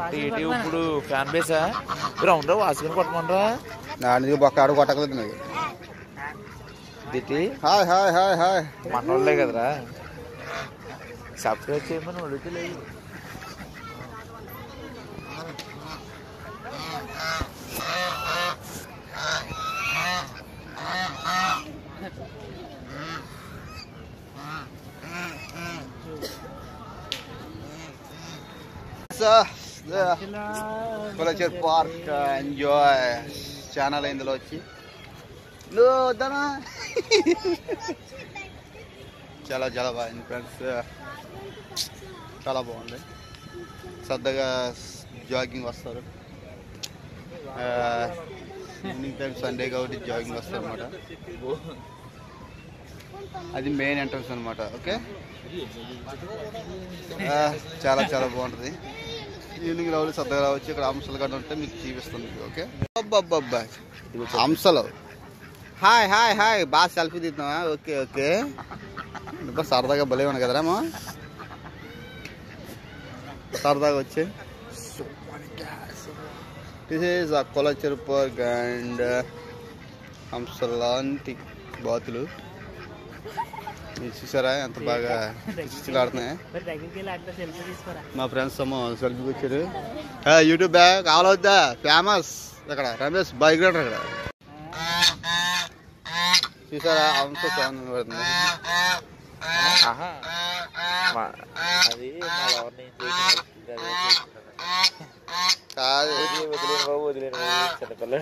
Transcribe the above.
ఏంటి ఇప్పుడు fan బేసా ground వాసుకుని కొట్టమంటారా దానికి బొక్క ఆడు కొట్టకలేదు నాకు దిట్టి హాయ్ హాయ్ హాయ్ హాయ్ మనోళ్ళే కదరా సబ్స్క్రైబ్ చేయమని అడుగుతలేదు కొలచేర్ పార్క్ ఎంజాయ్ ఛానల్ ఇందులో వచ్చి వద్దానా చాలా చాలా బాగుంది ఫ్రెండ్స్ చాలా బాగుంది సరదాగా జాగింగ్ వస్తారు ఈవినింగ్ టైం సండే కాబట్టి జాగింగ్ వస్తారు అనమాట అది మెయిన్ ఎంట్రన్స్ అనమాట ఓకే చాలా చాలా బాగుంటుంది ఈవినింగ్ రావాలి సరదాగా రావచ్చు ఇక్కడ హంసలు గడ్డ ఉంటే మీకు చూపిస్తుంది ఓకే అబ్బాబ్బా హంసలు హాయ్ హాయ్ హాయ్ బాగా సెల్ఫీ తీద్దామా ఓకే ఓకే ఇంకా సరదాగా భలే ఉంది కదరామా సరదాగా వచ్చి దిస్ ఈజ్ కొలచేరు పార్క్ అండ్ హంసలాంటి బాతులు చూసారా ఎంత బాగా ఆడుతున్నాయి మా ఫ్రెండ్స్ ఏమో సెల్ఫీకి వచ్చారు యూట్యూబ్ కావాలవుద్దా ఫేమస్ అక్కడ రమేష్ బైక్ రైడర్ అక్కడ చూసారా హంస సౌండ్ పడుతుంది కాదు చిన్నపిల్లలు